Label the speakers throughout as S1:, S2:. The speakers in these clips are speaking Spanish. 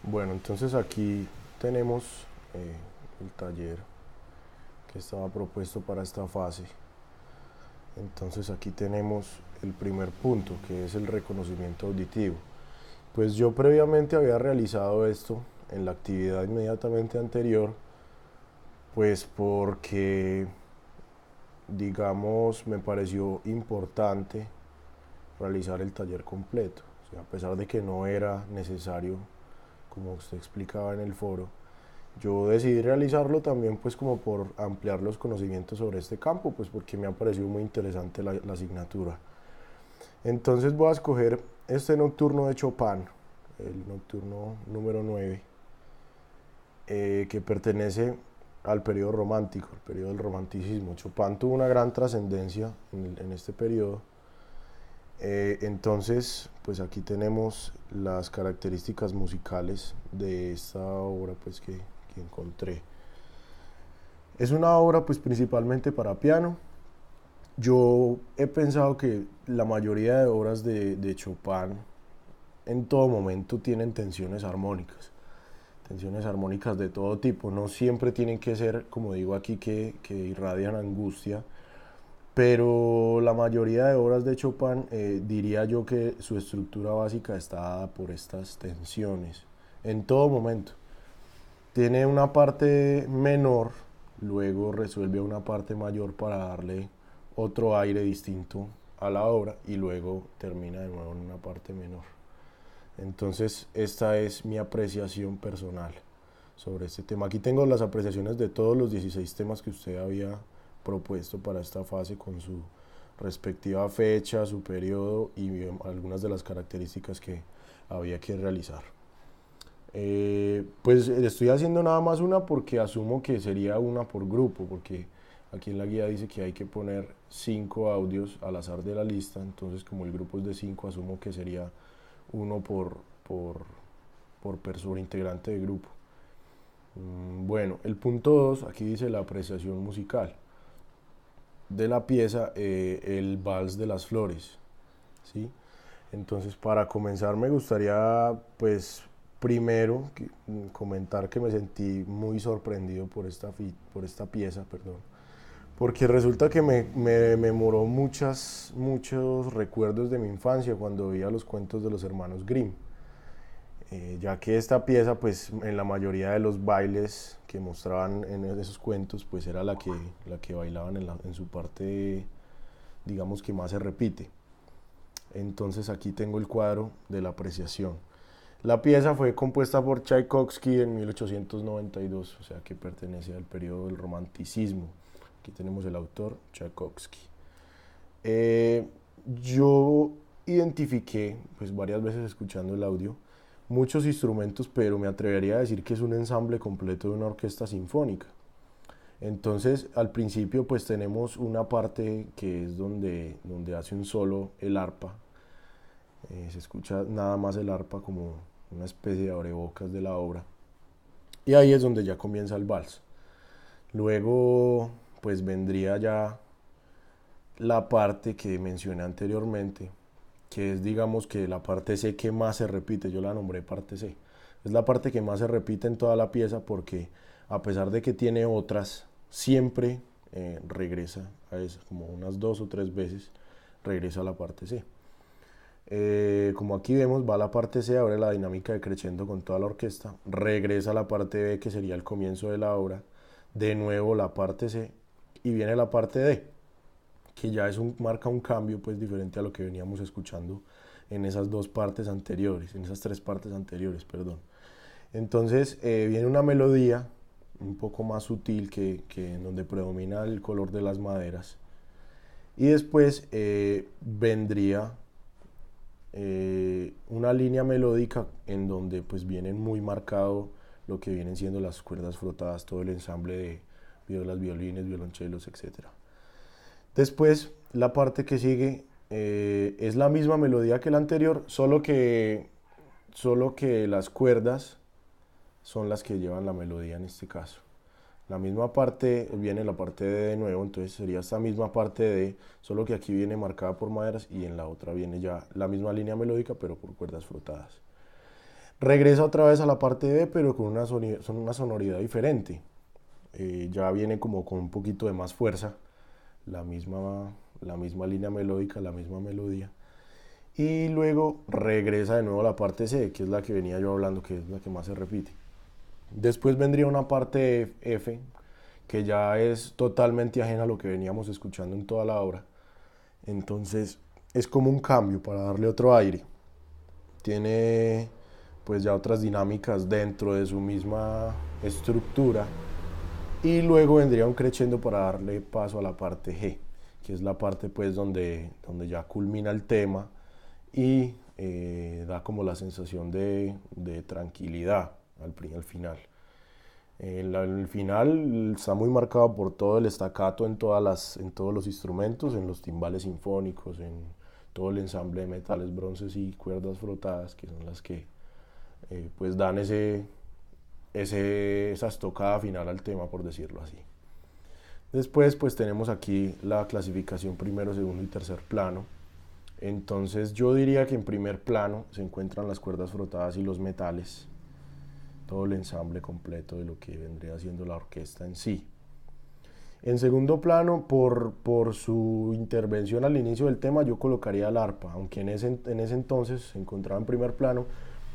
S1: Bueno, entonces aquí tenemos el taller que estaba propuesto para esta fase. Entonces aquí tenemos el primer punto, que es el reconocimiento auditivo. Pues yo previamente había realizado esto en la actividad inmediatamente anterior, pues porque, digamos, me pareció importante realizar el taller completo. O sea, a pesar de que no era necesario, como usted explicaba en el foro, yo decidí realizarlo también pues como por ampliar los conocimientos sobre este campo, pues porque me ha parecido muy interesante la asignatura. Entonces voy a escoger este nocturno de Chopin, el nocturno número 9, que pertenece al periodo romántico, el periodo del romanticismo. Chopin tuvo una gran trascendencia en este periodo. Entonces, pues aquí tenemos las características musicales de esta obra pues que encontré. Es una obra pues principalmente para piano. Yo he pensado que la mayoría de obras de Chopin en todo momento tienen tensiones armónicas de todo tipo. No siempre tienen que ser, como digo aquí, que irradian angustia, pero la mayoría de obras de Chopin diría yo que su estructura básica está dada por estas tensiones en todo momento. Tiene una parte menor, luego resuelve una parte mayor para darle otro aire distinto a la obra y luego termina de nuevo en una parte menor. Entonces esta es mi apreciación personal sobre este tema. Aquí tengo las apreciaciones de todos los 16 temas que usted había propuesto para esta fase con su respectiva fecha, su periodo y algunas de las características que había que realizar. Pues estoy haciendo nada más una porque asumo que sería una por grupo, porque aquí en la guía dice que hay que poner 5 audios al azar de la lista, entonces como el grupo es de 5 asumo que sería uno por persona integrante de grupo. Bueno, el punto 2 aquí dice la apreciación musical de la pieza El Vals de las Flores, ¿sí? Entonces, para comenzar, me gustaría, pues, primero comentar que me sentí muy sorprendido por esta pieza, perdón, porque resulta que me memoró muchos recuerdos de mi infancia cuando veía los cuentos de los hermanos Grimm, ya que esta pieza, pues, en la mayoría de los bailes que mostraban en esos cuentos, pues, era la que bailaban en su parte, digamos, que más se repite. Entonces aquí tengo el cuadro de la apreciación. La pieza fue compuesta por Tchaikovsky en 1892, o sea que pertenece al periodo del romanticismo. Aquí tenemos el autor, Tchaikovsky. Eh, yo identifiqué, pues varias veces escuchando el audio, muchos instrumentos, pero me atrevería a decir que es un ensamble completo de una orquesta sinfónica. Entonces, al principio, pues tenemos una parte que es donde hace un solo el arpa, se escucha nada más el arpa como una especie de abrebocas de la obra. Y ahí es donde ya comienza el vals. Luego, pues vendría ya la parte que mencioné anteriormente, que es digamos que la parte C que más se repite, yo la nombré parte C. Es la parte que más se repite en toda la pieza porque a pesar de que tiene otras, siempre regresa a eso, como unas 2 o 3 veces regresa a la parte C. Como aquí vemos, va la parte C, abre la dinámica de crescendo con toda la orquesta, regresa a la parte B, que sería el comienzo de la obra, de nuevo la parte C, y viene la parte D, que ya marca un cambio pues diferente a lo que veníamos escuchando en esas dos partes anteriores, en esas tres partes anteriores, perdón. Entonces viene una melodía un poco más sutil que en donde predomina el color de las maderas, y después vendría una línea melódica en donde pues vienen muy marcado lo que vienen siendo las cuerdas frotadas, todo el ensamble de violas, violines, violonchelos, etcétera. Después la parte que sigue es la misma melodía que la anterior, solo que las cuerdas son las que llevan la melodía en este caso. La misma parte viene la parte de nuevo, entonces sería esta misma parte de, solo que aquí viene marcada por maderas y en la otra viene ya la misma línea melódica pero por cuerdas frotadas. Regresa otra vez a la parte B, pero con una sonoridad diferente. Ya viene como con un poquito de más fuerza, la misma línea melódica, la misma melodía. Y luego regresa de nuevo a la parte C, que es la que venía yo hablando, que es la que más se repite. Después vendría una parte F, que ya es totalmente ajena a lo que veníamos escuchando en toda la obra. Entonces es como un cambio para darle otro aire. Tiene pues ya otras dinámicas dentro de su misma estructura. Y luego vendría un crescendo para darle paso a la parte G, que es la parte pues donde ya culmina el tema y da como la sensación de tranquilidad al final. El final está muy marcado por todo el staccato en todos los instrumentos, en los timbales sinfónicos, en todo el ensamble de metales, bronces y cuerdas frotadas, que son las que pues dan esa estocada final al tema, por decirlo así. Después pues tenemos aquí la clasificación primero, segundo y tercer plano. Entonces yo diría que en primer plano se encuentran las cuerdas frotadas y los metales, todo el ensamble completo de lo que vendría siendo la orquesta en sí. En segundo plano, por su intervención al inicio del tema, yo colocaría el arpa, aunque en ese entonces se encontraba en primer plano,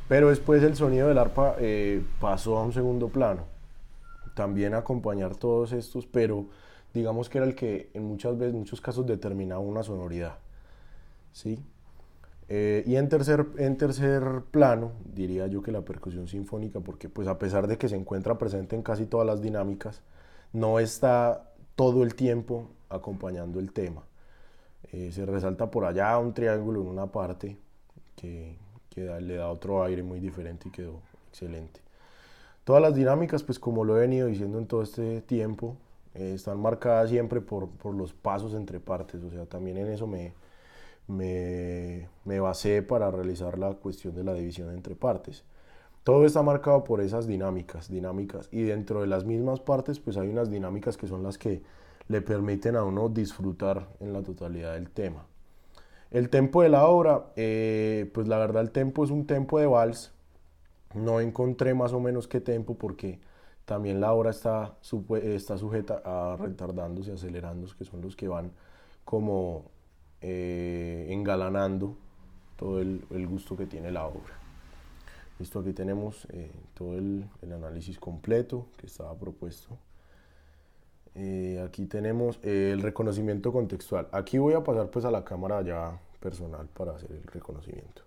S1: pero después el sonido del arpa pasó a un segundo plano. También acompañar todos estos, pero digamos que era el que en muchos casos determinaba una sonoridad, ¿sí? Y en tercer plano, diría yo que la percusión sinfónica, porque pues a pesar de que se encuentra presente en casi todas las dinámicas, no está todo el tiempo acompañando el tema. Se resalta por allá un triángulo en una parte que le da otro aire muy diferente y quedó excelente. Todas las dinámicas, pues como lo he venido diciendo en todo este tiempo, están marcadas siempre por los pasos entre partes, o sea, también en eso me basé para realizar la cuestión de la división entre partes. Todo está marcado por esas dinámicas, y dentro de las mismas partes pues hay unas dinámicas que son las que le permiten a uno disfrutar en la totalidad del tema. El tempo de la obra, pues la verdad el tempo es un tempo de vals. No encontré más o menos qué tempo porque también la obra está sujeta a retardándose, acelerándose, que son los que van como engalanando todo el gusto que tiene la obra. Listo, aquí tenemos todo el análisis completo que estaba propuesto. Aquí tenemos el reconocimiento contextual. Aquí voy a pasar pues a la cámara ya personal para hacer el reconocimiento.